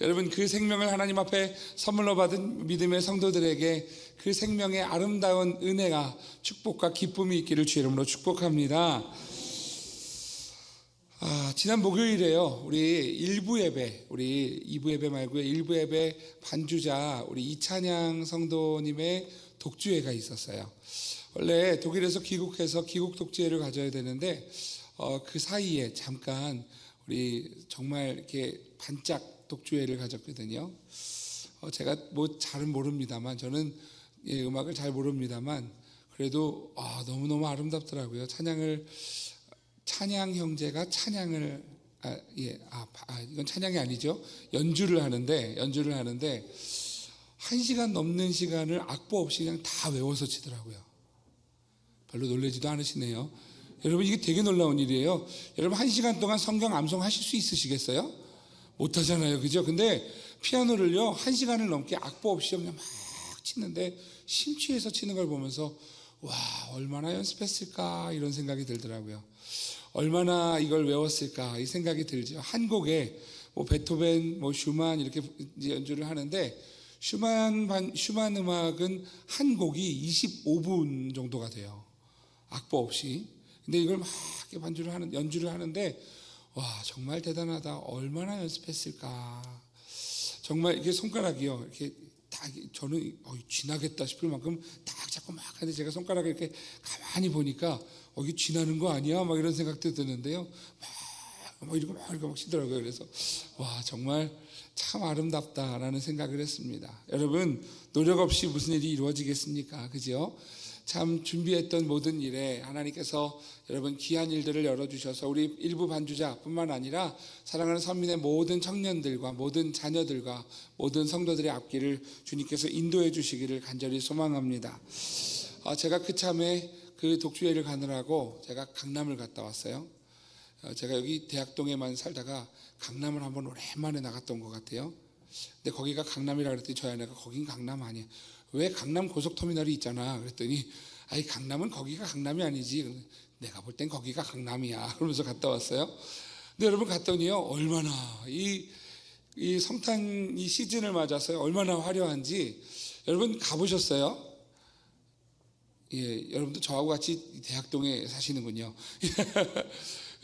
여러분, 그 생명을 하나님 앞에 선물로 받은 믿음의 성도들에게 그 생명의 아름다운 은혜가 축복과 기쁨이 있기를 주의 이름으로 축복합니다. 지난 목요일에요, 우리 1부 예배, 우리 2부 예배 말고요, 1부 예배 반주자 우리 이찬양 성도님의 독주회가 있었어요. 원래 독일에서 귀국해서 귀국 독주회를 가져야 되는데 그 사이에 잠깐 우리 정말 이렇게 반짝 독주회를 가졌거든요. 제가 뭐 잘은 모릅니다만, 저는 음악을 잘 모릅니다만 그래도 너무너무 아름답더라고요. 찬양 형제가 찬양을 이건 찬양이 아니죠. 연주를 하는데 1시간 넘는 시간을 악보 없이 그냥 다 외워서 치더라고요. 별로 놀라지도 않으시네요. 여러분, 이게 되게 놀라운 일이에요. 여러분, 1시간 동안 성경 암송하실 수 있으시겠어요? 못하잖아요, 그죠? 근데 피아노를요 1시간을 넘게 악보 없이 그냥 막 치는데 심취해서 치는 걸 보면서 와, 얼마나 연습했을까 이런 생각이 들더라고요. 얼마나 이걸 외웠을까 이 생각이 들죠. 한 곡에 베토벤, 슈만 이렇게 이제 연주를 하는데 슈만 음악은 한 곡이 25분 정도가 돼요. 악보 없이. 근데 이걸 막 이렇게 연주를 하는데 와, 정말 대단하다. 얼마나 연습했을까. 정말 이게 손가락이요, 이렇게 딱 저는 쥐나겠다 싶을 만큼 딱 잡고 막 하는데 제가 손가락을 이렇게 가만히 보니까 이게 쥐나는 거 아니야? 막 이런 생각도 드는데요. 막 이러고 치더라고요. 그래서 와, 정말 참 아름답다라는 생각을 했습니다. 여러분, 노력 없이 무슨 일이 이루어지겠습니까? 그죠? 참 준비했던 모든 일에 하나님께서 여러분 귀한 일들을 열어주셔서 우리 일부 반주자뿐만 아니라 사랑하는 선민의 모든 청년들과 모든 자녀들과 모든 성도들의 앞길을 주님께서 인도해 주시기를 간절히 소망합니다. 제가 그참에 그 독주회를 가느라고 제가 강남을 갔다 왔어요. 제가 여기 대학동에만 살다가 강남을 한번 오랜만에 나갔던 것 같아요. 근데 거기가 강남이라 그랬더니 저희 아내가 거긴 강남 아니야. 왜? 강남 고속터미널이 있잖아. 그랬더니 강남은 거기가 강남이 아니지. 내가 볼 땐 거기가 강남이야. 그러면서 갔다 왔어요. 근데 여러분, 갔더니요, 얼마나 이 성탄 이 시즌을 맞아서 얼마나 화려한지. 여러분 가보셨어요? 예, 여러분도 저하고 같이 대학동에 사시는군요.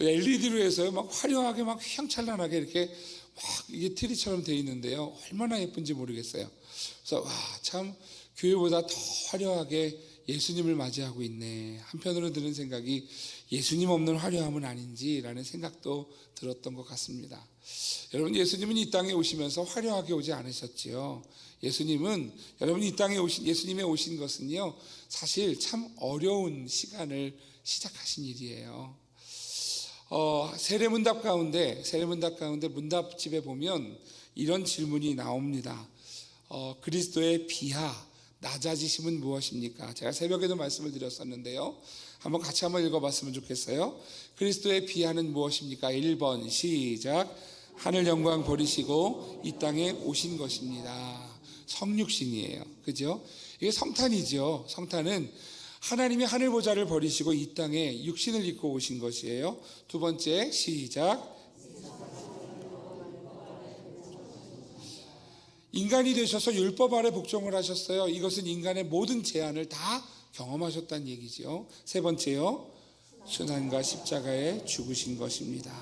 LED로 해서요, 막 화려하게 막 휘황찬란하게 이렇게 막 이게 트리처럼 되어 있는데요, 얼마나 예쁜지 모르겠어요. 그래서 와, 참 교회보다 더 화려하게 예수님을 맞이하고 있네. 한편으로 드는 생각이 예수님 없는 화려함은 아닌지라는 생각도 들었던 것 같습니다. 여러분, 예수님은 이 땅에 오시면서 화려하게 오지 않으셨지요. 여러분, 이 땅에 예수님이 오신 것은요, 사실 참 어려운 시간을 시작하신 일이에요. 세례문답 가운데 문답집에 보면 이런 질문이 나옵니다. 그리스도의 비하, 낮아지심은 무엇입니까? 제가 새벽에도 말씀을 드렸었는데요, 한번 같이 읽어봤으면 좋겠어요. 그리스도의 비하는 무엇입니까? 1번 시작. 하늘 영광 버리시고 이 땅에 오신 것입니다. 성육신이에요, 그죠? 이게 성탄이죠. 성탄은 하나님이 하늘 보좌를 버리시고 이 땅에 육신을 입고 오신 것이에요. 두 번째 시작. 인간이 되셔서 율법 아래 복종을 하셨어요. 이것은 인간의 모든 제한을 다 경험하셨다는 얘기죠. 세 번째요, 순환과 십자가에 죽으신 것입니다.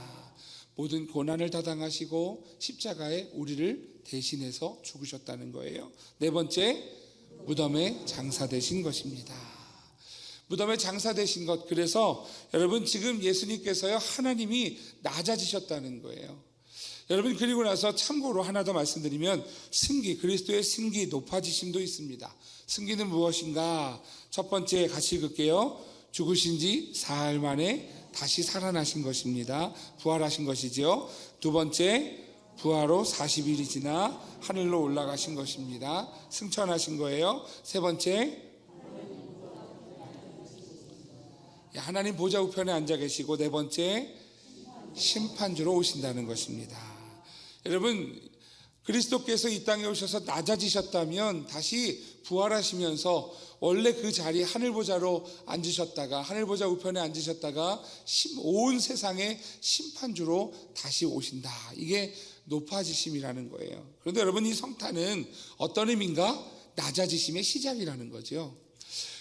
모든 고난을 다 당하시고 십자가에 우리를 대신해서 죽으셨다는 거예요. 네 번째, 무덤에 장사되신 것입니다. 무덤에 장사되신 것. 그래서 여러분, 지금 예수님께서요, 하나님이 낮아지셨다는 거예요. 여러분, 그리고 나서 참고로 하나 더 말씀드리면 그리스도의 승기, 높아지심도 있습니다. 승기는 무엇인가? 첫 번째 같이 읽을게요. 죽으신 지 사흘 만에 다시 살아나신 것입니다. 부활하신 것이죠. 두 번째, 부활 후 40일이 지나 하늘로 올라가신 것입니다. 승천하신 거예요. 세 번째, 하나님 보좌 우편에 앉아 계시고, 네 번째, 심판주로 오신다는 것입니다. 여러분, 그리스도께서 이 땅에 오셔서 낮아지셨다면 다시 부활하시면서 원래 그 자리에 하늘보좌로 앉으셨다가, 하늘보좌 우편에 앉으셨다가 온 세상의 심판주로 다시 오신다. 이게 높아지심이라는 거예요. 그런데 여러분, 이 성탄은 어떤 의미인가? 낮아지심의 시작이라는 거죠.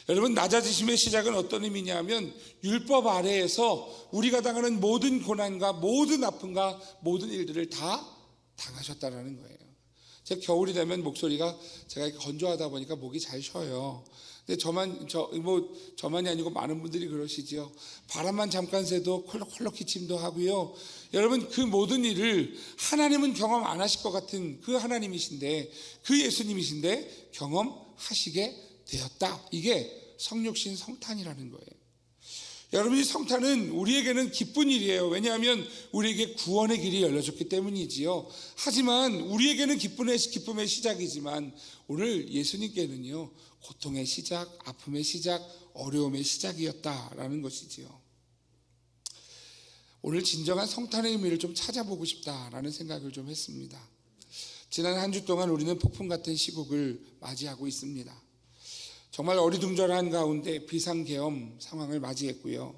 여러분, 낮아지심의 시작은 어떤 의미냐면 율법 아래에서 우리가 당하는 모든 고난과 모든 아픔과 모든 일들을 다 당하셨다라는 거예요. 제가 겨울이 되면 목소리가 제가 이렇게 건조하다 보니까 목이 잘 쉬어요. 근데 저만이 아니고 많은 분들이 그러시지요. 바람만 잠깐 새도 콜록콜록 기침도 하고요. 여러분, 그 모든 일을 하나님은 경험 안 하실 것 같은 그 하나님이신데, 그 예수님이신데 경험하시게 되었다. 이게 성육신 성탄이라는 거예요. 여러분, 이 성탄은 우리에게는 기쁜 일이에요. 왜냐하면 우리에게 구원의 길이 열려졌기 때문이지요. 하지만 우리에게는 기쁨의 시작이지만 오늘 예수님께는요, 고통의 시작, 아픔의 시작, 어려움의 시작이었다라는 것이지요. 오늘 진정한 성탄의 의미를 좀 찾아보고 싶다라는 생각을 좀 했습니다. 지난 한 주 동안 우리는 폭풍 같은 시국을 맞이하고 있습니다. 정말 어리둥절한 가운데 비상계엄 상황을 맞이했고요.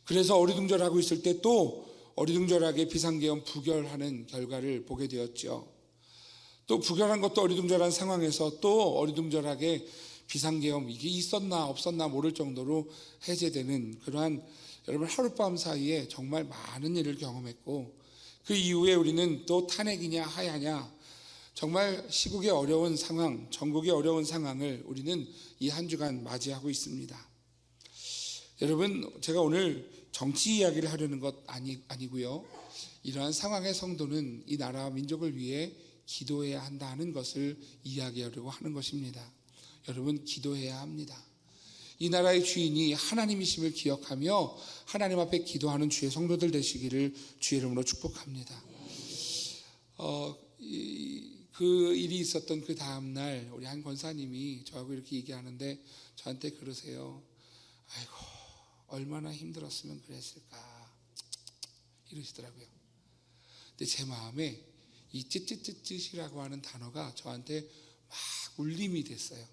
그래서 어리둥절하고 있을 때 또 어리둥절하게 비상계엄 부결하는 결과를 보게 되었죠. 또 부결한 것도 어리둥절한 상황에서 또 어리둥절하게 비상계엄, 이게 있었나 없었나 모를 정도로 해제되는 그러한, 여러분, 하룻밤 사이에 정말 많은 일을 경험했고, 그 이후에 우리는 또 탄핵이냐 하야냐, 정말 시국의 어려운 상황, 전국의 어려운 상황을 우리는 이 한 주간 맞이하고 있습니다. 여러분, 제가 오늘 정치 이야기를 하려는 것 아니고요. 이러한 상황의 성도는 이 나라와 민족을 위해 기도해야 한다는 것을 이야기하려고 하는 것입니다. 여러분, 기도해야 합니다. 이 나라의 주인이 하나님이심을 기억하며 하나님 앞에 기도하는 주의 성도들 되시기를 주의 이름으로 축복합니다. 그 일이 있었던 그 다음날 우리 한 권사님이 저하고 이렇게 얘기하는데 저한테 그러세요. 아이고, 얼마나 힘들었으면 그랬을까 이러시더라고요. 근데 제 마음에 이 찌찌찌찌이라고 하는 단어가 저한테 막 울림이 됐어요.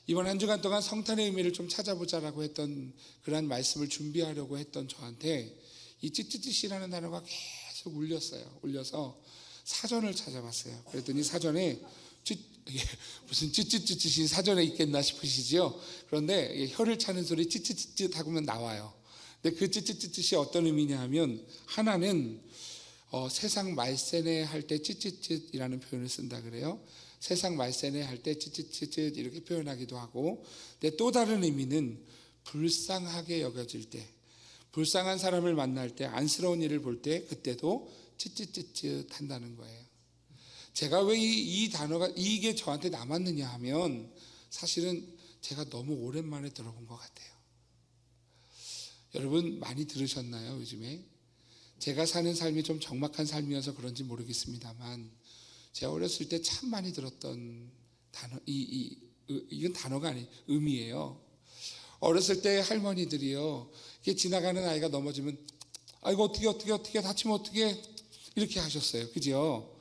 이번 한 주간 동안 성탄의 의미를 좀 찾아보자라고 했던 그러한 말씀을 준비하려고 했던 저한테 이 찌찌찌이라는 단어가 계속 울려서 사전을 찾아봤어요. 그랬더니 사전에 무슨 찌찌찌찌이 사전에 있겠나 싶으시죠? 그런데 혀를 차는 소리 찌찌찌찌 하고면 나와요. 근데 그 찌찌찌찌이 어떤 의미냐 하면, 하나는 세상 말세네 할 때 찌찌찌이라는 표현을 쓴다 그래요. 세상 말세네 할 때 찌찌찌찌 이렇게 표현하기도 하고, 근데 또 다른 의미는 불쌍하게 여겨질 때, 불쌍한 사람을 만날 때, 안쓰러운 일을 볼 때 그때도 찌찌찌찌 한다는 거예요. 제가 왜 이 단어가 이게 저한테 남았느냐 하면, 사실은 제가 너무 오랜만에 들어본 것 같아요. 여러분, 많이 들으셨나요? 요즘에 제가 사는 삶이 좀 적막한 삶이어서 그런지 모르겠습니다만, 제가 어렸을 때 참 많이 들었던 단어, 이건 단어가 아니 의미예요. 어렸을 때 할머니들이요, 이렇게 지나가는 아이가 넘어지면 아이고 어떻게 다치면 어떻게 이렇게 하셨어요. 그죠?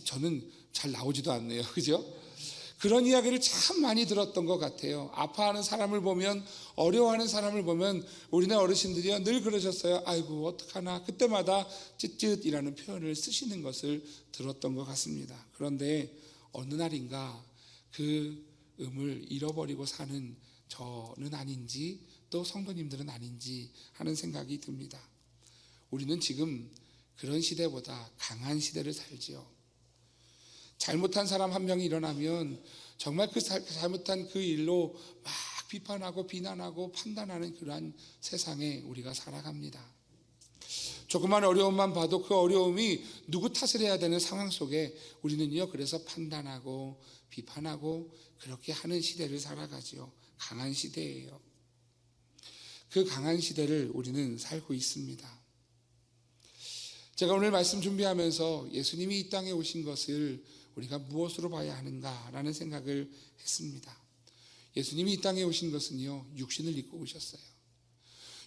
저는 잘 나오지도 않네요. 그죠? 그런 이야기를 참 많이 들었던 것 같아요. 아파하는 사람을 보면, 어려워하는 사람을 보면 우리네 어르신들이요 늘 그러셨어요. 아이고 어떡하나. 그때마다 쯧쯧이라는 표현을 쓰시는 것을 들었던 것 같습니다. 그런데 어느 날인가 그 음을 잃어버리고 사는 저는 아닌지, 또 성도님들은 아닌지 하는 생각이 듭니다. 우리는 지금 그런 시대보다 강한 시대를 살지요. 잘못한 사람 한 명이 일어나면 정말 그 잘못한 그 일로 막 비판하고 비난하고 판단하는 그러한 세상에 우리가 살아갑니다. 조그만 어려움만 봐도 그 어려움이 누구 탓을 해야 되는 상황 속에 우리는요, 그래서 판단하고 비판하고 그렇게 하는 시대를 살아가지요. 강한 시대예요. 그 강한 시대를 우리는 살고 있습니다. 제가 오늘 말씀 준비하면서 예수님이 이 땅에 오신 것을 우리가 무엇으로 봐야 하는가라는 생각을 했습니다. 예수님이 이 땅에 오신 것은요, 육신을 입고 오셨어요.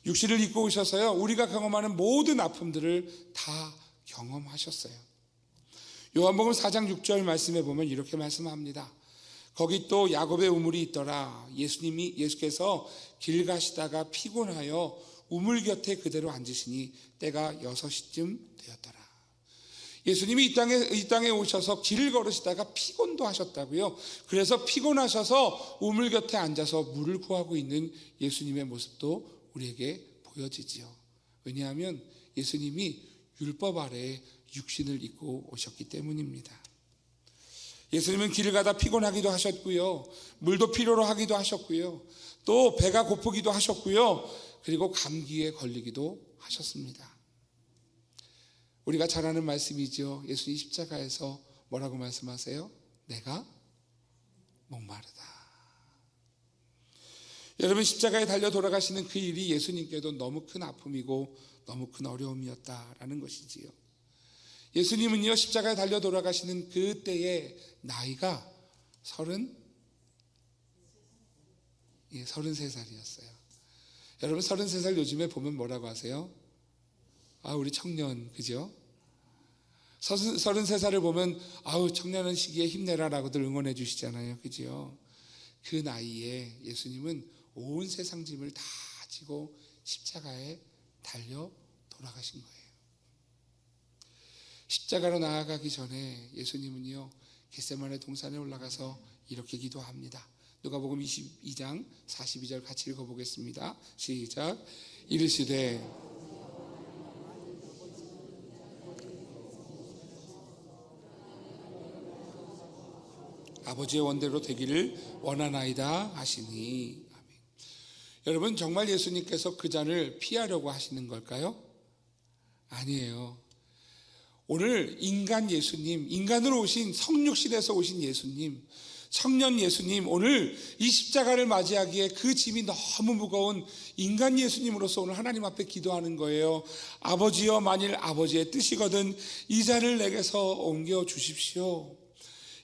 육신을 입고 오셔서요, 우리가 경험하는 모든 아픔들을 다 경험하셨어요. 요한복음 4장 6절 말씀에 보면 이렇게 말씀합니다. 거기 또 야곱의 우물이 있더라. 예수께서 길 가시다가 피곤하여 우물 곁에 그대로 앉으시니 때가 6시쯤 되었더라. 예수님이 이 땅에 오셔서 길을 걸으시다가 피곤도 하셨다고요. 그래서 피곤하셔서 우물 곁에 앉아서 물을 구하고 있는 예수님의 모습도 우리에게 보여지지요. 왜냐하면 예수님이 율법 아래에 육신을 입고 오셨기 때문입니다. 예수님은 길을 가다 피곤하기도 하셨고요. 물도 필요로 하기도 하셨고요. 또 배가 고프기도 하셨고요. 그리고 감기에 걸리기도 하셨습니다. 우리가 잘 아는 말씀이죠. 예수님 십자가에서 뭐라고 말씀하세요? 내가 목마르다. 여러분, 십자가에 달려 돌아가시는 그 일이 예수님께도 너무 큰 아픔이고 너무 큰 어려움이었다라는 것이지요. 예수님은요, 십자가에 달려 돌아가시는 그때의 나이가 33살이었어요. 여러분, 33살 요즘에 보면 뭐라고 하세요? 우리 청년, 그죠? 33살을 보면 청년한 시기에 힘내라라고들 응원해 주시잖아요, 그죠? 그 나이에 예수님은 온 세상 짐을 다 지고 십자가에 달려 돌아가신 거예요. 십자가로 나아가기 전에 예수님은요, 겟세마네 동산에 올라가서 이렇게 기도합니다. 누가복음 22장 42절 같이 읽어보겠습니다. 시작. 이르시되 아버지의 원대로 되기를 원하나이다 하시니. 아멘. 여러분, 정말 예수님께서 그 잔을 피하려고 하시는 걸까요? 아니에요. 오늘 인간 예수님, 인간으로 오신 성육신에서 오신 예수님, 청년 예수님, 오늘 이 십자가를 맞이하기에 그 짐이 너무 무거운 인간 예수님으로서 오늘 하나님 앞에 기도하는 거예요. 아버지여, 만일 아버지의 뜻이거든 이 잔을 내게서 옮겨 주십시오.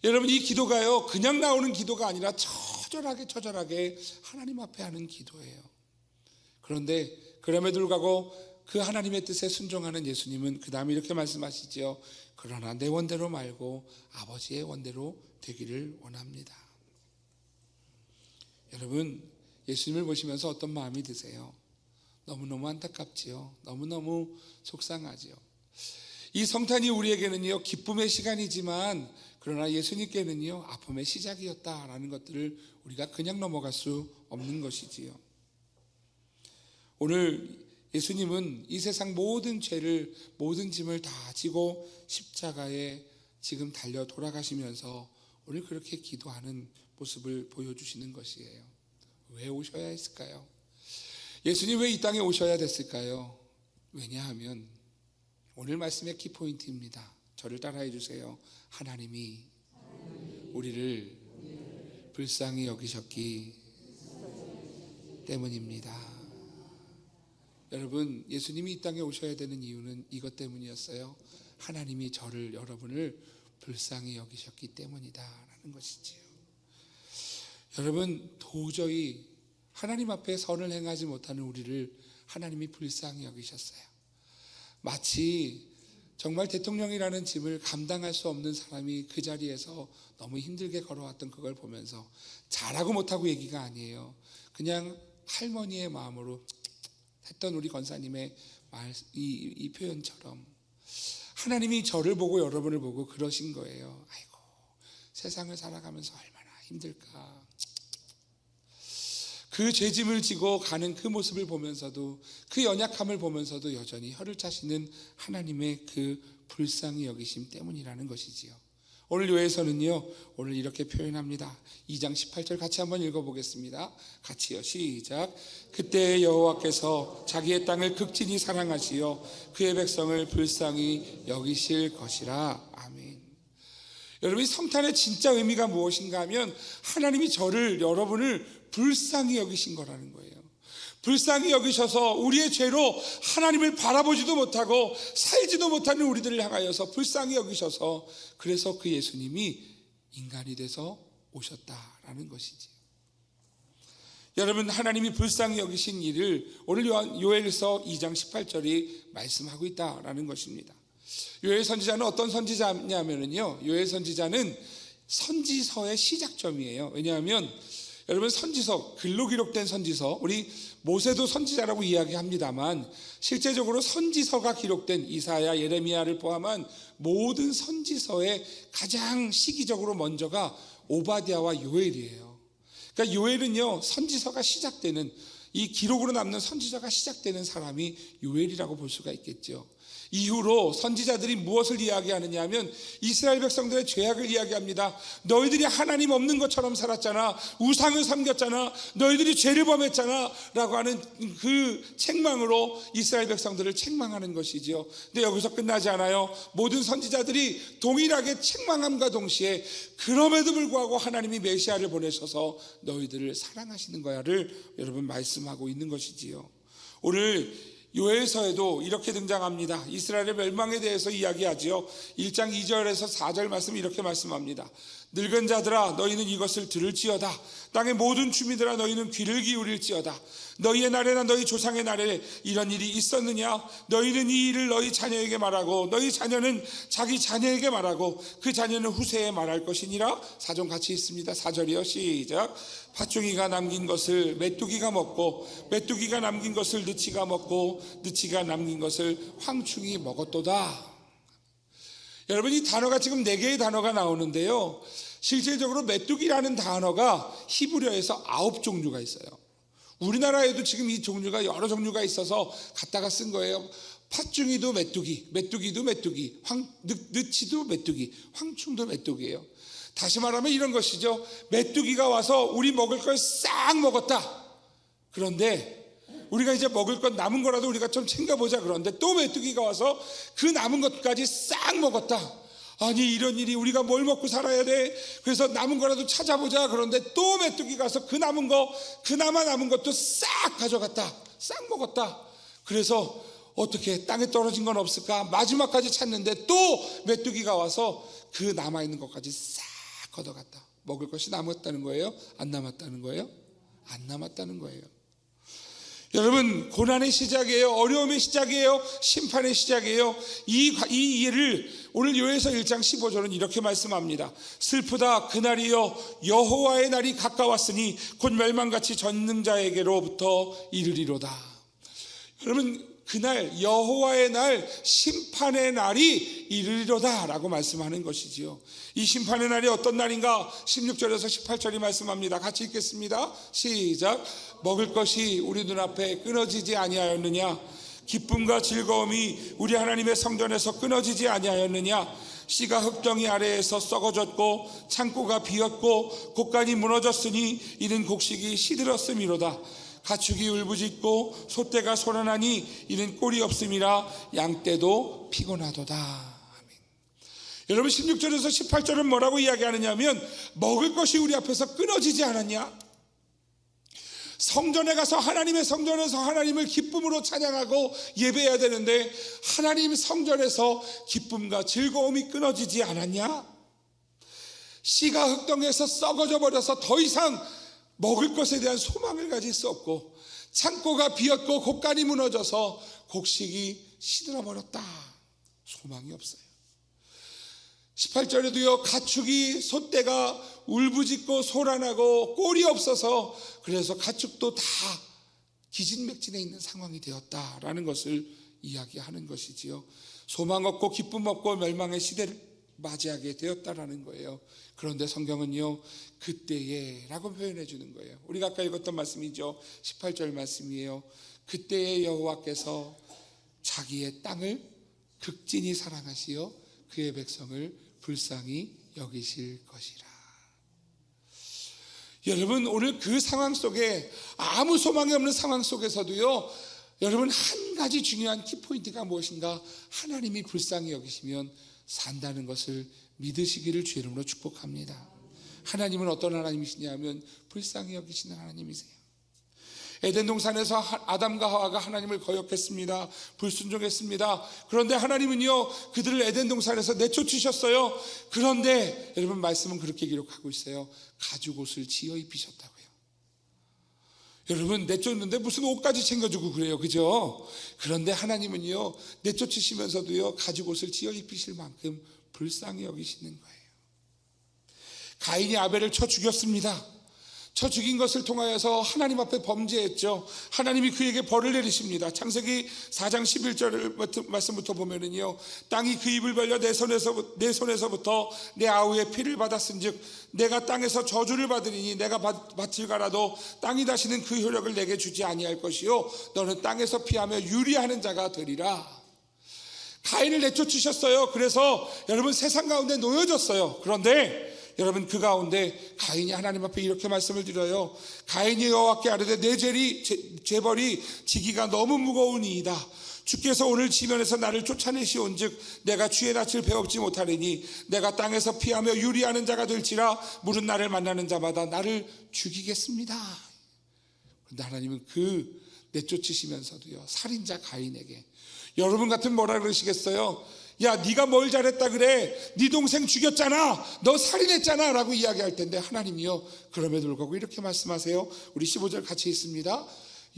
여러분, 이 기도가요, 그냥 나오는 기도가 아니라 처절하게 하나님 앞에 하는 기도예요. 그런데 그럼에도 불구하고 그 하나님의 뜻에 순종하는 예수님은 그 다음에 이렇게 말씀하시죠. 그러나 내 원대로 말고 아버지의 원대로 되기를 원합니다. 여러분, 예수님을 보시면서 어떤 마음이 드세요? 너무너무 안타깝지요. 너무너무 속상하지요. 이 성탄이 우리에게는요, 기쁨의 시간이지만 그러나 예수님께는요, 아픔의 시작이었다라는 것들을 우리가 그냥 넘어갈 수 없는 것이지요. 오늘 예수님은 이 세상 모든 죄를, 모든 짐을 다 지고 십자가에 지금 달려 돌아가시면서 오늘 그렇게 기도하는 모습을 보여주시는 것이에요. 왜 오셔야 했을까요? 예수님 왜 이 땅에 오셔야 됐을까요? 왜냐하면 오늘 말씀의 키포인트입니다. 저를 따라해 주세요. 하나님이 우리를 불쌍히 여기셨기 때문입니다. 여러분, 예수님이 이 땅에 오셔야 되는 이유는 이것 때문이었어요. 하나님이 저를, 여러분을 불쌍히 여기셨기 때문이다라는 것이지요. 여러분, 도저히 하나님 앞에 선을 행하지 못하는 우리를 하나님이 불쌍히 여기셨어요. 마치 정말 대통령이라는 짐을 감당할 수 없는 사람이 그 자리에서 너무 힘들게 걸어왔던 그걸 보면서 잘하고 못하고 얘기가 아니에요. 그냥 할머니의 마음으로 했던 우리 권사님의 이 표현처럼 하나님이 저를 보고 여러분을 보고 그러신 거예요. 아이고, 세상을 살아가면서 얼마나 힘들까. 그 죄짐을 지고 가는 그 모습을 보면서도, 그 연약함을 보면서도 여전히 혀를 차시는 하나님의 그 불쌍히 여기심 때문이라는 것이지요. 오늘 요에서는요, 오늘 이렇게 표현합니다. 2장 18절 같이 한번 읽어보겠습니다. 같이요, 시작. 그때 여호와께서 자기의 땅을 극진히 사랑하시어 그의 백성을 불쌍히 여기실 것이라. 아멘. 여러분, 이 성탄의 진짜 의미가 무엇인가 하면 하나님이 저를, 여러분을 불쌍히 여기신 거라는 거예요. 불쌍히 여기셔서 우리의 죄로 하나님을 바라보지도 못하고 살지도 못하는 우리들을 향하여서 불쌍히 여기셔서, 그래서 그 예수님이 인간이 돼서 오셨다라는 것이지. 여러분, 하나님이 불쌍히 여기신 일을 오늘 요엘서 2장 18절이 말씀하고 있다라는 것입니다. 요엘 선지자는 어떤 선지자냐면요, 요엘 선지자는 선지서의 시작점이에요. 왜냐하면 여러분, 선지서, 글로 기록된 선지서, 우리 모세도 선지자라고 이야기합니다만 실제적으로 선지서가 기록된 이사야, 예레미야를 포함한 모든 선지서의 가장 시기적으로 먼저가 오바댜와 요엘이에요. 그러니까 요엘은요, 선지서가 시작되는, 이 기록으로 남는 선지서가 시작되는 사람이 요엘이라고 볼 수가 있겠죠. 이후로 선지자들이 무엇을 이야기하느냐 하면 이스라엘 백성들의 죄악을 이야기합니다. 너희들이 하나님 없는 것처럼 살았잖아, 우상을 섬겼잖아, 너희들이 죄를 범했잖아 라고 하는 그 책망으로 이스라엘 백성들을 책망하는 것이죠. 근데 여기서 끝나지 않아요. 모든 선지자들이 동일하게 책망함과 동시에 그럼에도 불구하고 하나님이 메시아를 보내셔서 너희들을 사랑하시는 거야를 여러분 말씀하고 있는 것이지요. 오늘 요엘서에도 이렇게 등장합니다. 이스라엘의 멸망에 대해서 이야기하지요. 1장 2절에서 4절 말씀 이렇게 말씀합니다. 늙은 자들아 너희는 이것을 들을지어다. 땅의 모든 주민들아 너희는 귀를 기울일지어다. 너희의 날에나 너희 조상의 날에 이런 일이 있었느냐? 너희는 이 일을 너희 자녀에게 말하고 너희 자녀는 자기 자녀에게 말하고 그 자녀는 후세에 말할 것이니라. 4절 같이 있습니다. 4절이요 시작. 팥종이가 남긴 것을 메뚜기가 먹고 메뚜기가 남긴 것을 느치가 먹고 느치가 남긴 것을 황충이 먹었도다. 여러분, 이 단어가 지금 4개의 단어가 나오는데요, 실질적으로 메뚜기라는 단어가 히브리어에서 9종류가 있어요. 우리나라에도 지금 이 종류가 여러 종류가 있어서 갖다가 쓴 거예요. 팥중이도 메뚜기, 메뚜기도 메뚜기, 느치도 메뚜기, 황충도 메뚜기예요. 다시 말하면 이런 것이죠. 메뚜기가 와서 우리 먹을 걸 싹 먹었다. 그런데 우리가 이제 먹을 것 남은 거라도 우리가 좀 챙겨보자. 그런데 또 메뚜기가 와서 그 남은 것까지 싹 먹었다. 아니, 이런 일이, 우리가 뭘 먹고 살아야 돼? 그래서 남은 거라도 찾아보자. 그런데 또 메뚜기가 와서 그 남은 거, 그나마 남은 것도 싹 가져갔다. 싹 먹었다. 그래서 어떻게 땅에 떨어진 건 없을까? 마지막까지 찾는데 또 메뚜기가 와서 그 남아있는 것까지 싹 걷어갔다. 먹을 것이 남았다는 거예요? 안 남았다는 거예요? 안 남았다는 거예요. 여러분, 고난의 시작이에요. 어려움의 시작이에요. 심판의 시작이에요. 이 일을 오늘 요엘서 1장 15절은 이렇게 말씀합니다. 슬프다 그날이여, 여호와의 날이 가까웠으니 곧 멸망같이 전능자에게로부터 이르리로다. 여러분, 그날 여호와의 날, 심판의 날이 이르리로다 라고 말씀하는 것이지요. 이 심판의 날이 어떤 날인가? 16절에서 18절이 말씀합니다. 같이 읽겠습니다. 시작. 먹을 것이 우리 눈앞에 끊어지지 아니하였느냐? 기쁨과 즐거움이 우리 하나님의 성전에서 끊어지지 아니하였느냐? 씨가 흙덩이 아래에서 썩어졌고 창고가 비었고 곡간이 무너졌으니 이는 곡식이 시들었음이로다. 가축이 울부짖고 소떼가 소란하니 이는 꼴이 없음이라. 양떼도 피곤하도다. 아멘. 여러분, 16절에서 18절은 뭐라고 이야기하느냐면 먹을 것이 우리 앞에서 끊어지지 않았냐? 성전에 가서 하나님의 성전에서 하나님을 기쁨으로 찬양하고 예배해야 되는데 하나님 성전에서 기쁨과 즐거움이 끊어지지 않았냐? 씨가 흙덩이에서 썩어져 버려서 더 이상 먹을 것에 대한 소망을 가질 수 없고 창고가 비었고 곡간이 무너져서 곡식이 시들어버렸다. 소망이 없어요. 18절에도요, 가축이 소떼가 울부짖고 소란하고 꼴이 없어서 그래서 가축도 다 기진맥진해 있는 상황이 되었다라는 것을 이야기하는 것이지요. 소망 없고 기쁨 없고 멸망의 시대를 맞이하게 되었다라는 거예요. 그런데 성경은요, 그때에 라고 표현해 주는 거예요. 우리가 아까 읽었던 말씀이죠. 18절 말씀이에요. 그때에 여호와께서 자기의 땅을 극진히 사랑하시어 그의 백성을 불쌍히 여기실 것이라. 여러분, 오늘 그 상황 속에, 아무 소망이 없는 상황 속에서도요, 여러분, 한 가지 중요한 키포인트가 무엇인가? 하나님이 불쌍히 여기시면 산다는 것을 믿으시기를 주의 이름으로 축복합니다. 하나님은 어떤 하나님이시냐 하면 불쌍히 여기시는 하나님이세요. 에덴 동산에서 아담과 하와가 하나님을 거역했습니다. 불순종했습니다. 그런데 하나님은요, 그들을 에덴 동산에서 내쫓으셨어요. 그런데 여러분, 말씀은 그렇게 기록하고 있어요. 가죽옷을 지어 입히셨다고요. 여러분, 내쫓는데 무슨 옷까지 챙겨주고 그래요, 그죠? 그런데 하나님은요, 내쫓으시면서도요, 가죽옷을 지어 입히실 만큼 불쌍히 여기시는 거예요. 가인이 아벨을 쳐 죽였습니다. 저 죽인 것을 통하여서 하나님 앞에 범죄했죠. 하나님이 그에게 벌을 내리십니다. 창세기 4장 11절 말씀부터 보면은요, 땅이 그 입을 벌려 내 손에서부터 내 아우의 피를 받았은즉 내가 땅에서 저주를 받으리니 내가 밭을 갈아도 땅이 다시는 그 효력을 내게 주지 아니할 것이요 너는 땅에서 피하며 유리하는 자가 되리라. 가인을 내쫓으셨어요. 그래서 여러분 세상 가운데 놓여졌어요. 그런데 여러분 그 가운데 가인이 하나님 앞에 이렇게 말씀을 드려요. 가인이 여호와께 아뢰되 내 죄벌이 지기가 너무 무거우니이다. 주께서 오늘 지면에서 나를 쫓아내시온즉 내가 주의 낯을 배웁지 못하리니 내가 땅에서 피하며 유리하는 자가 될지라 물은 나를 만나는 자마다 나를 죽이겠습니다. 그런데 하나님은 그 내쫓으시면서도요, 살인자 가인에게 여러분 같으면 뭐라 그러시겠어요? 야, 네가 뭘 잘했다 그래? 네 동생 죽였잖아, 너 살인했잖아 라고 이야기할 텐데 하나님이요 그럼에도 불구하고 이렇게 말씀하세요. 우리 15절 같이 있습니다.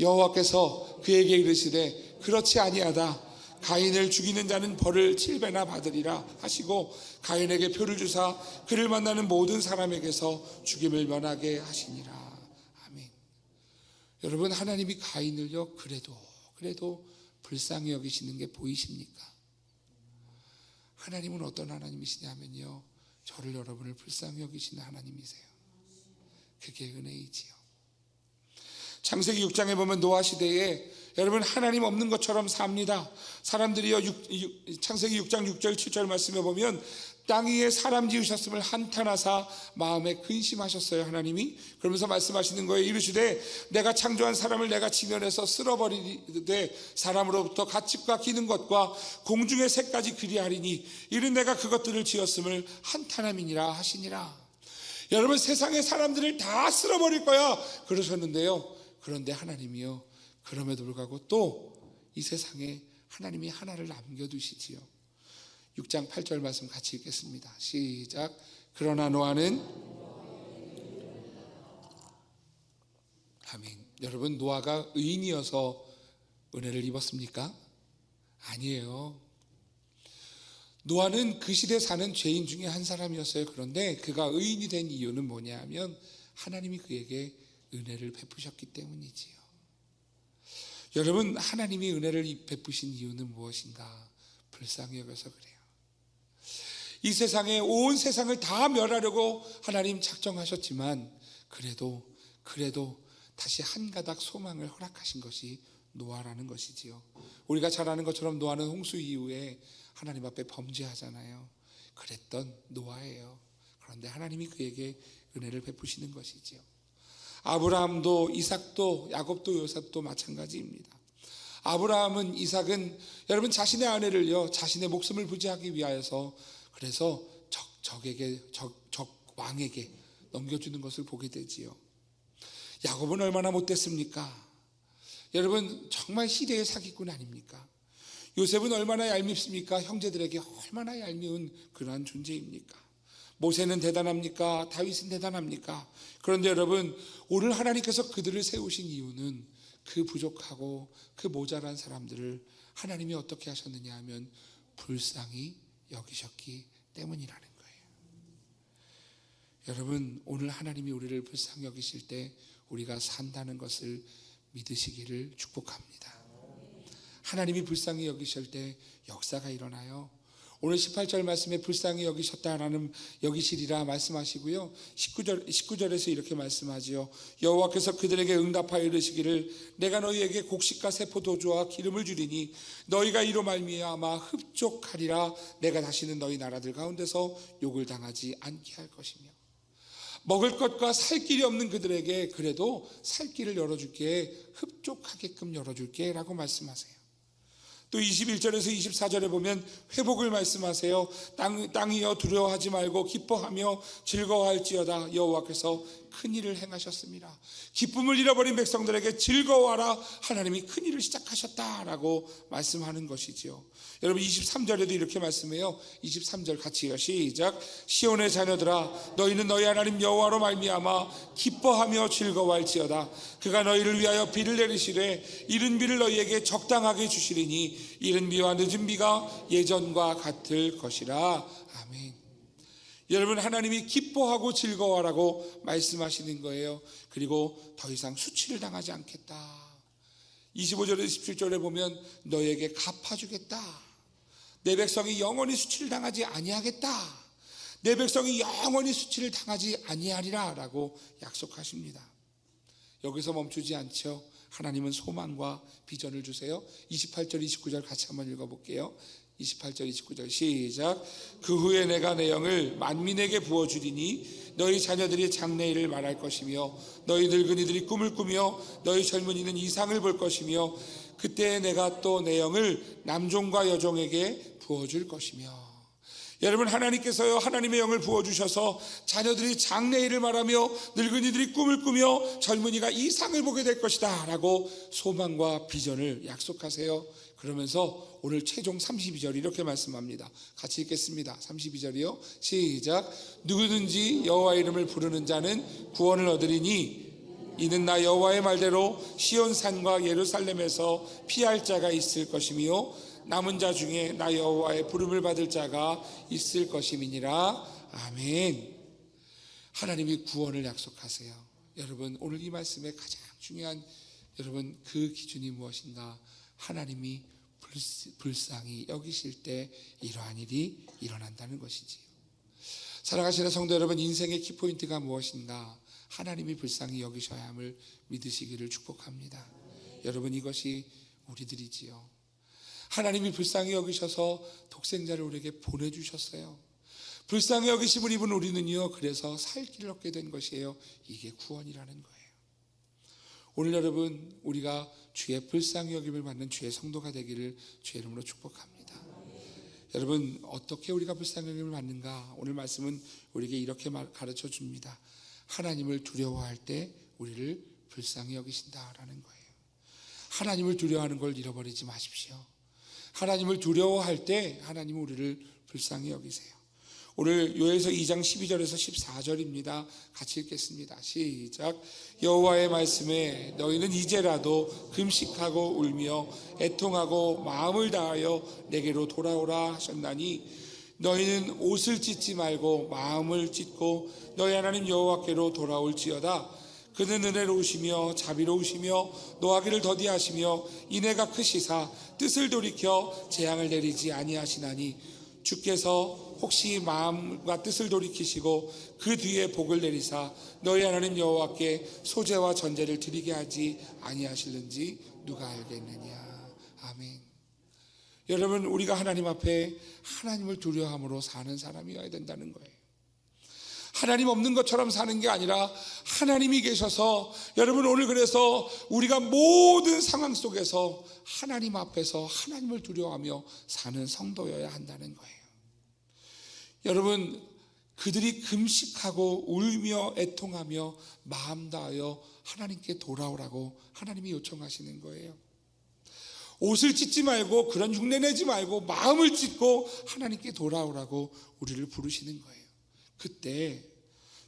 여호와께서 그에게 이르시되 그렇지 아니하다. 가인을 죽이는 자는 벌을 7배나 받으리라 하시고 가인에게 표를 주사 그를 만나는 모든 사람에게서 죽임을 면하게 하시니라. 아멘. 여러분, 하나님이 가인을요 그래도 불쌍히 여기시는 게 보이십니까? 하나님은 어떤 하나님이시냐면요, 저를 여러분을 불쌍히 여기시는 하나님이세요. 그게 은혜이지요. 창세기 6장에 보면 노아 시대에 여러분 하나님 없는 것처럼 삽니다. 사람들이요, 창세기 6장 6절 7절 말씀에 보면 땅 위에 사람 지으셨음을 한탄하사 마음에 근심하셨어요. 하나님이 그러면서 말씀하시는 거예요. 이르시되 내가 창조한 사람을 내가 지면에서 쓸어버리되 사람으로부터 가축과 기는 것과 공중의 새까지 그리하리니 이는 내가 그것들을 지었음을 한탄함이니라 하시니라. 여러분, 세상의 사람들을 다 쓸어버릴 거야 그러셨는데요, 그런데 하나님이요 그럼에도 불구하고 또 이 세상에 하나님이 하나를 남겨두시지요. 6장 8절 말씀 같이 읽겠습니다. 시작. 그러나 노아는 아멘. 여러분, 노아가 의인이어서 은혜를 입었습니까? 아니에요. 노아는 그 시대 사는 죄인 중에 한 사람이었어요. 그런데 그가 의인이 된 이유는 뭐냐면 하나님이 그에게 은혜를 베푸셨기 때문이지요. 여러분, 하나님이 은혜를 베푸신 이유는 무엇인가? 불쌍히 여겨서 그래요. 이 세상에 온 세상을 다 멸하려고 하나님 작정하셨지만 그래도 다시 한 가닥 소망을 허락하신 것이 노아라는 것이지요. 우리가 잘 아는 것처럼 노아는 홍수 이후에 하나님 앞에 범죄하잖아요. 그랬던 노아예요. 그런데 하나님이 그에게 은혜를 베푸시는 것이지요. 아브라함도 이삭도 야곱도 요셉도 마찬가지입니다. 아브라함은 이삭은 여러분 자신의 아내를요 자신의 목숨을 부지하기 위하여서 그래서 적 왕에게 넘겨주는 것을 보게 되지요. 야곱은 얼마나 못됐습니까? 여러분, 정말 시대의 사기꾼 아닙니까? 요셉은 얼마나 얄밉습니까? 형제들에게 얼마나 얄미운 그러한 존재입니까? 모세는 대단합니까? 다윗은 대단합니까? 그런데 여러분, 오늘 하나님께서 그들을 세우신 이유는 그 부족하고 그 모자란 사람들을 하나님이 어떻게 하셨느냐 하면 불쌍히 여기셨기 때문이라는 거예요. 여러분, 오늘 하나님이 우리를 불쌍히 여기실 때 우리가 산다는 것을 믿으시기를 축복합니다. 하나님이 불쌍히 여기실 때 역사가 일어나요. 오늘 18절 말씀에 불쌍히 여기시리라 말씀하시고요, 19절에서 이렇게 말씀하지요. 여호와께서 그들에게 응답하여 이르시기를 내가 너희에게 곡식과 세포도주와 기름을 주리니 너희가 이로 말미암아 흡족하리라. 내가 다시는 너희 나라들 가운데서 욕을 당하지 않게 할 것이며, 먹을 것과 살 길이 없는 그들에게 그래도 살 길을 열어줄게, 흡족하게끔 열어줄게 라고 말씀하세요. 또 21절에서 24절에 보면 회복을 말씀하세요. 땅이여 두려워하지 말고 기뻐하며 즐거워할지어다. 여호와께서 큰 일을 행하셨습니다. 기쁨을 잃어버린 백성들에게 즐거워하라. 하나님이 큰 일을 시작하셨다라고 말씀하는 것이지요. 여러분, 23절에도 이렇게 말씀해요. 23절 같이 해요. 시작. 시온의 자녀들아, 너희는 너희 하나님 여호와로 말미암아 기뻐하며 즐거워할지어다. 그가 너희를 위하여 비를 내리시되 이른 비를 너희에게 적당하게 주시리니 이른 비와 늦은 비가 예전과 같을 것이라. 아멘. 여러분, 하나님이 기뻐하고 즐거워하라고 말씀하시는 거예요. 그리고 더 이상 수치를 당하지 않겠다. 25절에 17절에 보면 너에게 갚아주겠다. 내 백성이 영원히 수치를 당하지 아니하겠다. 내 백성이 영원히 수치를 당하지 아니하리라 라고 약속하십니다. 여기서 멈추지 않죠. 하나님은 소망과 비전을 주세요. 28절 29절 같이 한번 읽어볼게요. 28절 29절 시작. 그 후에 내가 내 영을 만민에게 부어주리니 너희 자녀들이 장래일을 말할 것이며 너희 늙은이들이 꿈을 꾸며 너희 젊은이는 이상을 볼 것이며 그때 내가 또 내 영을 남종과 여종에게 부어줄 것이며. 여러분, 하나님께서요, 하나님의 영을 부어주셔서 자녀들이 장래일을 말하며 늙은이들이 꿈을 꾸며 젊은이가 이상을 보게 될 것이다 라고 소망과 비전을 약속하세요. 그러면서 오늘 최종 32절 이렇게 말씀합니다. 같이 읽겠습니다. 32절이요 시작. 누구든지 여호와 이름을 부르는 자는 구원을 얻으리니 이는 나 여호와의 말대로 시온산과 예루살렘에서 피할 자가 있을 것이며 남은 자 중에 나 여호와의 부름을 받을 자가 있을 것임이니라. 아멘. 하나님이 구원을 약속하세요. 여러분, 오늘 이 말씀의 가장 중요한 여러분 그 기준이 무엇인가? 하나님이 불쌍히 여기실 때 이러한 일이 일어난다는 것이지요. 사랑하시는 성도 여러분, 인생의 키포인트가 무엇인가? 하나님이 불쌍히 여기셔야 함을 믿으시기를 축복합니다. 여러분, 이것이 우리들이지요. 하나님이 불쌍히 여기셔서 독생자를 우리에게 보내주셨어요. 불쌍히 여기심을 입은 우리는요, 그래서 살 길을 얻게 된 것이에요. 이게 구원이라는 거예요. 오늘 여러분, 우리가 주의 불쌍히 여김을 받는 주의 성도가 되기를 주의 이름으로 축복합니다. 여러분, 어떻게 우리가 불쌍히 여김을 받는가? 오늘 말씀은 우리에게 이렇게 가르쳐 줍니다. 하나님을 두려워할 때 우리를 불쌍히 여기신다라는 거예요. 하나님을 두려워하는 걸 잃어버리지 마십시오. 하나님을 두려워할 때 하나님은 우리를 불쌍히 여기세요. 오늘 요에서 2장 12절에서 14절입니다. 같이 읽겠습니다. 시작. 여호와의 말씀에 너희는 이제라도 금식하고 울며 애통하고 마음을 다하여 내게로 돌아오라 하셨나니 너희는 옷을 찢지 말고 마음을 찢고 너희 하나님 여호와께로 돌아올지어다. 그는 은혜로우시며 자비로우시며 노하기를 더디하시며 인애가 크시사 뜻을 돌이켜 재앙을 내리지 아니하시나니 주께서 혹시 마음과 뜻을 돌이키시고 그 뒤에 복을 내리사 너희 하나님 여호와께 소제와 전제를 드리게 하지 아니하실는지 누가 알겠느냐. 아멘. 여러분, 우리가 하나님 앞에 하나님을 두려워함으로 사는 사람이어야 된다는 거예요. 하나님 없는 것처럼 사는 게 아니라 하나님이 계셔서, 여러분, 오늘 그래서 우리가 모든 상황 속에서 하나님 앞에서 하나님을 두려워하며 사는 성도여야 한다는 거예요. 여러분, 그들이 금식하고 울며 애통하며 마음 다하여 하나님께 돌아오라고 하나님이 요청하시는 거예요. 옷을 찢지 말고 그런 흉내내지 말고 마음을 찢고 하나님께 돌아오라고 우리를 부르시는 거예요. 그때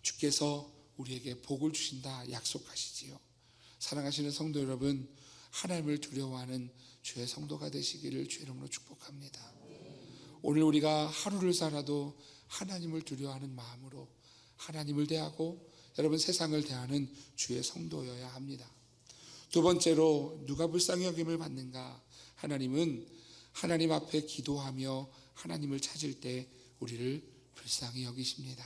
주께서 우리에게 복을 주신다 약속하시지요. 사랑하시는 성도 여러분, 하나님을 두려워하는 주의 성도가 되시기를 주의 이름으로 축복합니다. 오늘 우리가 하루를 살아도 하나님을 두려워하는 마음으로 하나님을 대하고 여러분 세상을 대하는 주의 성도여야 합니다. 두 번째로 누가 불쌍히 여김을 받는가? 하나님은 하나님 앞에 기도하며 하나님을 찾을 때 우리를 불쌍히 여기십니다.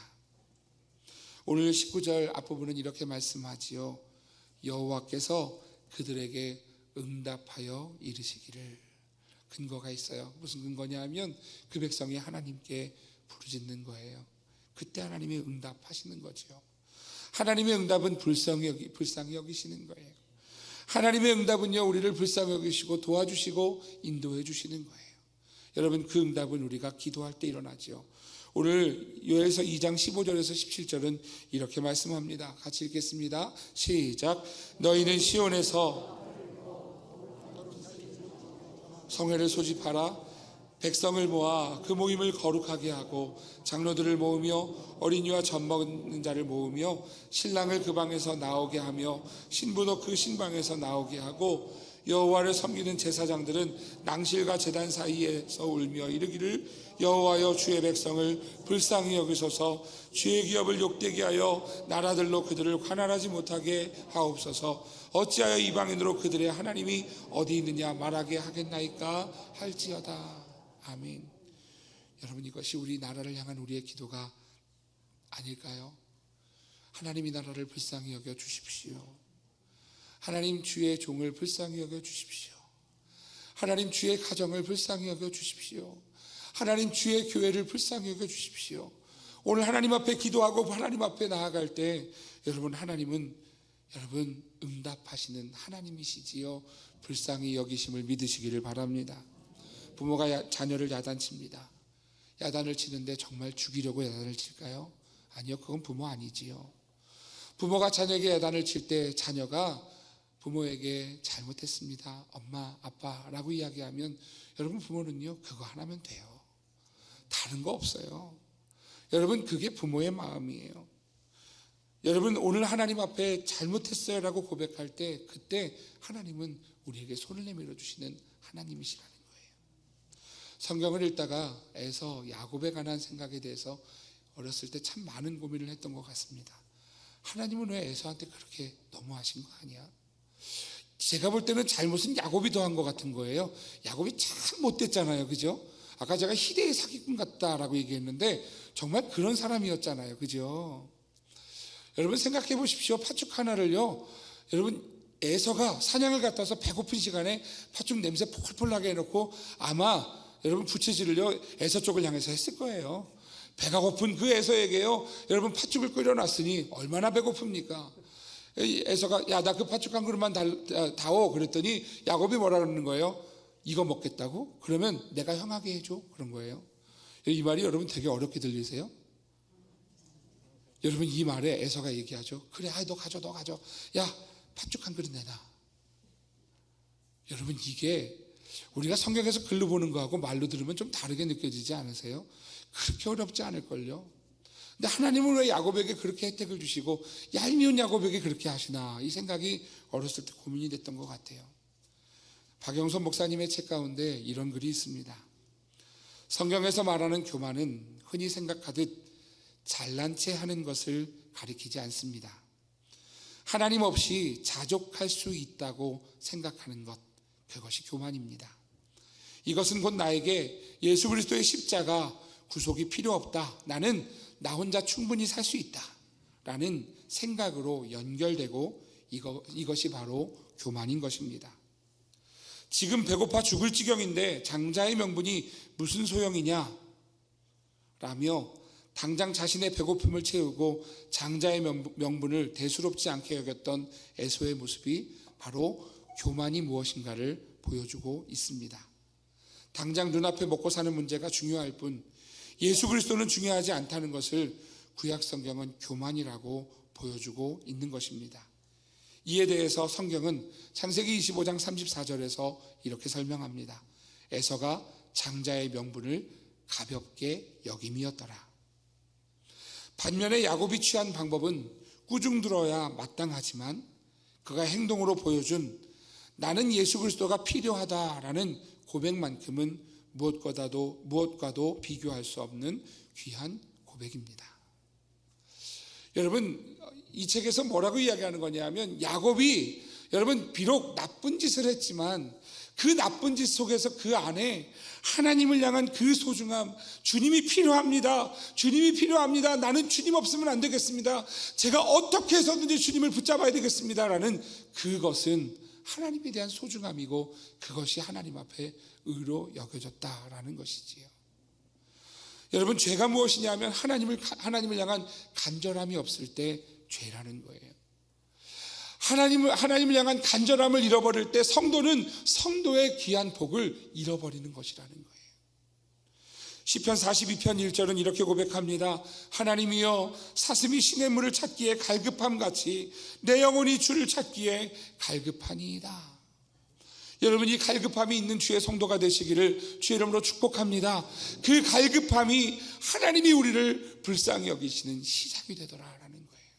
오늘 19절 앞부분은 이렇게 말씀하지요. 여호와께서 그들에게 응답하여 이르시기를. 근거가 있어요. 무슨 근거냐 하면 그 백성이 하나님께 부르짖는 거예요. 그때 하나님이 응답하시는 거죠. 하나님의 응답은 불쌍히 여기시는 거예요. 하나님의 응답은요, 우리를 불쌍히 여기시고 도와주시고 인도해 주시는 거예요. 여러분, 그 응답은 우리가 기도할 때 일어나죠. 오늘 요엘서 2장 15절에서 17절은 이렇게 말씀합니다. 같이 읽겠습니다. 시작. 너희는 시온에서 성회를 소집하라. 백성을 모아 그 모임을 거룩하게 하고 장로들을 모으며 어린이와 젖 먹는 자를 모으며 신랑을 그 방에서 나오게 하며 신부도 그 신방에서 나오게 하고 여호와를 섬기는 제사장들은 낭실과 제단 사이에서 울며 이르기를 여호와여 주의 백성을 불쌍히 여기소서 주의 기업을 욕되게 하여 나라들로 그들을 관할하지 못하게 하옵소서 어찌하여 이방인으로 그들의 하나님이 어디 있느냐 말하게 하겠나이까 할지어다. 아멘. 여러분, 이것이 우리 나라를 향한 우리의 기도가 아닐까요? 하나님 이 나라를 불쌍히 여겨 주십시오. 하나님 주의 종을 불쌍히 여겨 주십시오. 하나님 주의 가정을 불쌍히 여겨 주십시오. 하나님 주의 교회를 불쌍히 여겨 주십시오. 오늘 하나님 앞에 기도하고 하나님 앞에 나아갈 때 여러분, 하나님은 여러분 응답하시는 하나님이시지요. 불쌍히 여기심을 믿으시기를 바랍니다. 부모가 자녀를 야단칩니다. 야단을 치는데 정말 죽이려고 야단을 칠까요? 아니요, 그건 부모 아니지요. 부모가 자녀에게 야단을 칠 때 자녀가 부모에게 잘못했습니다, 엄마, 아빠라고 이야기하면 여러분, 부모는요 그거 하나면 돼요. 다른 거 없어요. 여러분, 그게 부모의 마음이에요. 여러분, 오늘 하나님 앞에 잘못했어요 라고 고백할 때 그때 하나님은 우리에게 손을 내밀어 주시는 하나님이시라는 거예요. 성경을 읽다가 에서 야곱에 관한 생각에 대해서 어렸을 때 참 많은 고민을 했던 것 같습니다. 하나님은 왜 에서한테 그렇게 너무하신 거 아니야? 제가 볼 때는 잘못은 야곱이 더한 것 같은 거예요. 야곱이 참 못됐잖아요, 그죠? 아까 제가 희대의 사기꾼 같다라고 얘기했는데 정말 그런 사람이었잖아요, 그죠? 여러분 생각해 보십시오. 팥죽 하나를요, 여러분 에서가 사냥을 갔다 와서 배고픈 시간에 팥죽 냄새 폴폴 나게 해놓고 아마 여러분 부채질을요 에서 쪽을 향해서 했을 거예요. 배가 고픈 그 에서에게요 여러분 팥죽을 끓여놨으니 얼마나 배고픕니까? 에서가 야, 나 그 팥죽 한 그릇만 다오 그랬더니 야곱이 뭐라 그러는 거예요? 이거 먹겠다고? 그러면 내가 형하게 해줘, 그런 거예요. 이 말이 여러분 되게 어렵게 들리세요? 여러분, 이 말에 에서가 얘기하죠. 그래, 너 가져, 너 가져. 야, 팥죽 한 그릇 내놔. 여러분, 이게 우리가 성경에서 글로 보는 거하고 말로 들으면 좀 다르게 느껴지지 않으세요? 그렇게 어렵지 않을걸요. 근데 하나님은 왜 야곱에게 그렇게 혜택을 주시고 얄미운 야곱에게 그렇게 하시나, 이 생각이 어렸을 때 고민이 됐던 것 같아요. 박영선 목사님의 책 가운데 이런 글이 있습니다. 성경에서 말하는 교만은 흔히 생각하듯 잘난 체 하는 것을 가리키지 않습니다. 하나님 없이 자족할 수 있다고 생각하는 것, 그것이 교만입니다. 이것은 곧 나에게 예수 그리스도의 십자가 구속이 필요 없다, 나는 나 혼자 충분히 살 수 있다 라는 생각으로 연결되고 이것이 바로 교만인 것입니다. 지금 배고파 죽을 지경인데 장자의 명분이 무슨 소용이냐 라며 당장 자신의 배고픔을 채우고 장자의 명분을 대수롭지 않게 여겼던 에서의 모습이 바로 교만이 무엇인가를 보여주고 있습니다. 당장 눈앞에 먹고 사는 문제가 중요할 뿐 예수 그리스도는 중요하지 않다는 것을 구약 성경은 교만이라고 보여주고 있는 것입니다. 이에 대해서 성경은 창세기 25장 34절에서 이렇게 설명합니다. 에서가 장자의 명분을 가볍게 여김이었더라. 반면에 야곱이 취한 방법은 꾸중들어야 마땅하지만 그가 행동으로 보여준 나는 예수 그리스도가 필요하다라는 고백만큼은 무엇과도 비교할 수 없는 귀한 고백입니다. 여러분, 이 책에서 뭐라고 이야기하는 거냐면 야곱이 여러분 비록 나쁜 짓을 했지만 그 나쁜 짓 속에서 그 안에 하나님을 향한 그 소중함, 주님이 필요합니다, 주님이 필요합니다, 나는 주님 없으면 안 되겠습니다, 제가 어떻게 해서든지 주님을 붙잡아야 되겠습니다 라는 그것은 하나님에 대한 소중함이고 그것이 하나님 앞에 의로 여겨졌다라는 것이지요. 여러분, 죄가 무엇이냐면 하나님을 향한 간절함이 없을 때 죄라는 거예요. 하나님을 향한 간절함을 잃어버릴 때 성도는 성도의 귀한 복을 잃어버리는 것이라는 거예요. 시편 42편 1절은 이렇게 고백합니다. 하나님이여, 사슴이 시냇물을 찾기에 갈급함같이 내 영혼이 주를 찾기에 갈급하니이다. 여러분, 이 갈급함이 있는 주의 성도가 되시기를 주의 이름으로 축복합니다. 그 갈급함이 하나님이 우리를 불쌍히 여기시는 시작이 되더라라는 거예요.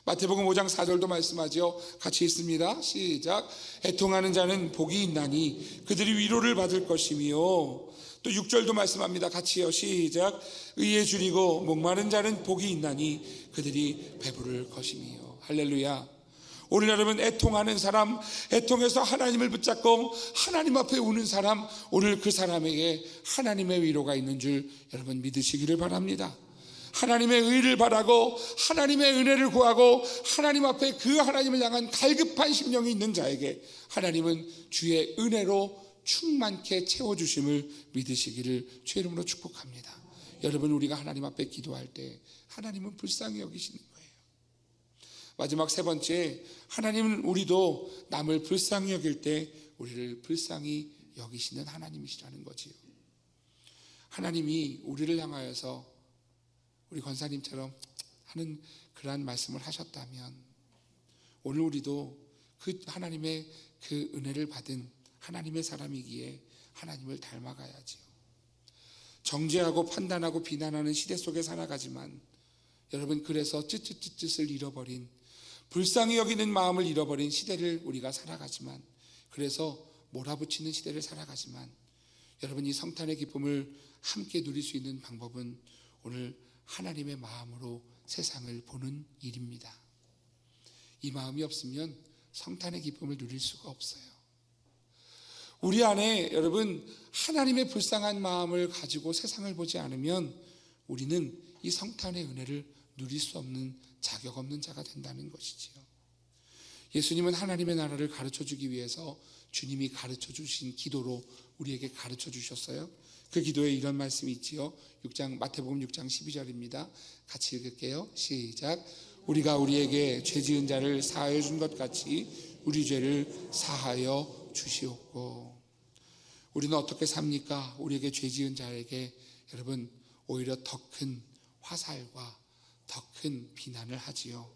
마태복음 5장 4절도 말씀하죠. 같이 읽습니다. 시작. 애통하는 자는 복이 있나니 그들이 위로를 받을 것이며, 또 6절도 말씀합니다. 같이요. 시작. 의에 줄이고 목마른 자는 복이 있나니 그들이 배부를 것이며. 할렐루야. 오늘 여러분, 애통하는 사람, 애통해서 하나님을 붙잡고 하나님 앞에 우는 사람, 오늘 그 사람에게 하나님의 위로가 있는 줄 여러분 믿으시기를 바랍니다. 하나님의 의를 바라고 하나님의 은혜를 구하고 하나님 앞에 그 하나님을 향한 갈급한 심령이 있는 자에게 하나님은 주의 은혜로 충만케 채워주심을 믿으시기를 주의 이름으로 축복합니다. 여러분, 우리가 하나님 앞에 기도할 때 하나님은 불쌍히 여기시는 거예요. 마지막 세 번째, 하나님은 우리도 남을 불쌍히 여길 때 우리를 불쌍히 여기시는 하나님이시라는 거지요. 하나님이 우리를 향하여서 우리 권사님처럼 하는 그러한 말씀을 하셨다면 오늘 우리도 그 하나님의 그 은혜를 받은 하나님의 사람이기에 하나님을 닮아가야지요. 정죄하고 판단하고 비난하는 시대 속에 살아가지만 여러분, 그래서 쯧쯧쯧쯧을 잃어버린, 불쌍히 여기는 마음을 잃어버린 시대를 우리가 살아가지만, 그래서 몰아붙이는 시대를 살아가지만, 여러분, 이 성탄의 기쁨을 함께 누릴 수 있는 방법은 오늘 하나님의 마음으로 세상을 보는 일입니다. 이 마음이 없으면 성탄의 기쁨을 누릴 수가 없어요. 우리 안에 여러분 하나님의 불쌍한 마음을 가지고 세상을 보지 않으면 우리는 이 성탄의 은혜를 누릴 수 없는, 자격 없는 자가 된다는 것이지요. 예수님은 하나님의 나라를 가르쳐 주기 위해서 주님이 가르쳐 주신 기도로 우리에게 가르쳐 주셨어요. 그 기도에 이런 말씀이 있지요. 마태복음 6장 12절입니다. 같이 읽을게요. 시작. 우리가 우리에게 죄 지은 자를 사하여 준 것 같이 우리 죄를 사하여 주시옵고. 우리는 어떻게 삽니까? 우리에게 죄 지은 자에게 여러분 오히려 더 큰 화살과 더 큰 비난을 하지요.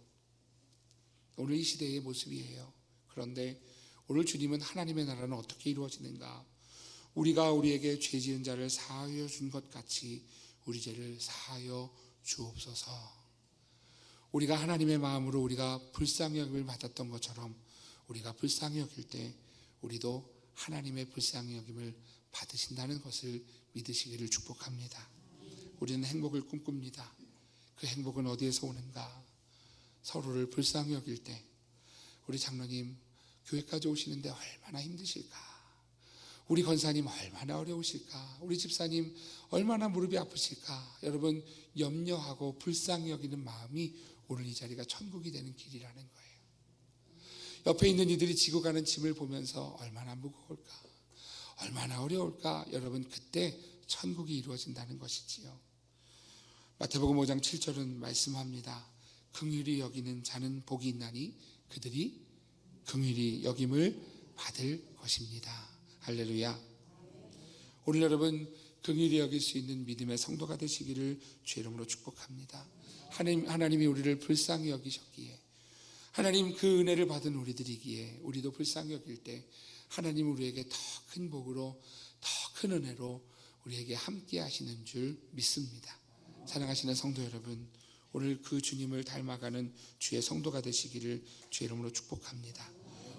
오늘 이 시대의 모습이에요. 그런데 오늘 주님은 하나님의 나라는 어떻게 이루어지는가? 우리가 우리에게 죄 지은 자를 사하여 준 것 같이 우리 죄를 사하여 주옵소서. 우리가 하나님의 마음으로 우리가 불쌍히 여김을 받았던 것처럼 우리가 불쌍히 여길 때 우리도 하나님의 불쌍히 여김을 받으신다는 것을 믿으시기를 축복합니다. 우리는 행복을 꿈꿉니다. 그 행복은 어디에서 오는가? 서로를 불쌍히 여길 때. 우리 장로님 교회까지 오시는데 얼마나 힘드실까? 우리 권사님 얼마나 어려우실까? 우리 집사님 얼마나 무릎이 아프실까? 여러분, 염려하고 불쌍히 여기는 마음이 오늘 이 자리가 천국이 되는 길이라는 거예요. 옆에 있는 이들이 지고 가는 짐을 보면서 얼마나 무거울까? 얼마나 어려울까? 여러분, 그때 천국이 이루어진다는 것이지요. 마태복음 5장 7절은 말씀합니다. 긍휼히 여기는 자는 복이 있나니 그들이 긍휼히 여김을 받을 것입니다. 할렐루야. 오늘 여러분 긍휼히 여길 수 있는 믿음의 성도가 되시기를 주의 이름으로 축복합니다. 하나님이 우리를 불쌍히 여기셨기에, 하나님 그 은혜를 받은 우리들이기에 우리도 불쌍히 여길 때 하나님 우리에게 더 큰 복으로 더 큰 은혜로 우리에게 함께 하시는 줄 믿습니다. 사랑하시는 성도 여러분, 오늘 그 주님을 닮아가는 주의 성도가 되시기를 주의 이름으로 축복합니다.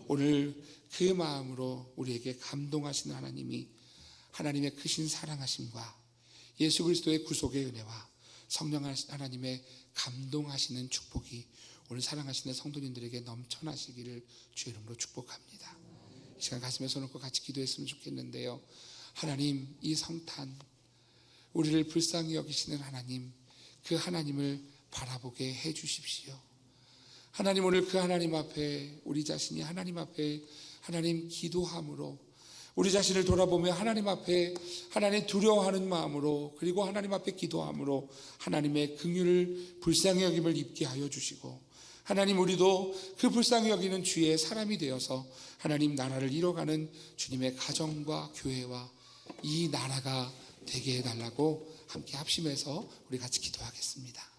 오늘 그 마음으로 우리에게 감동하시는 하나님이 하나님의 크신 사랑하심과 예수 그리스도의 구속의 은혜와 성령 하나님의 감동하시는 축복이 오늘 사랑하시는 성도님들에게 넘쳐나시기를 주의 이름으로 축복합니다. 이 시간 가슴에 손 얹고 같이 기도했으면 좋겠는데요. 하나님, 이 성탄 우리를 불쌍히 여기시는 하나님, 그 하나님을 바라보게 해 주십시오. 하나님, 오늘 그 하나님 앞에 우리 자신이 하나님 앞에 하나님 기도함으로 우리 자신을 돌아보며 하나님 앞에 하나님 두려워하는 마음으로, 그리고 하나님 앞에 기도함으로 하나님의 긍휼을 불쌍히 여김을 입게 하여 주시고, 하나님 우리도 그 불쌍히 여기는 주의 사람이 되어서 하나님 나라를 이뤄가는 주님의 가정과 교회와 이 나라가 되게 해달라고 함께 합심해서 우리 같이 기도하겠습니다.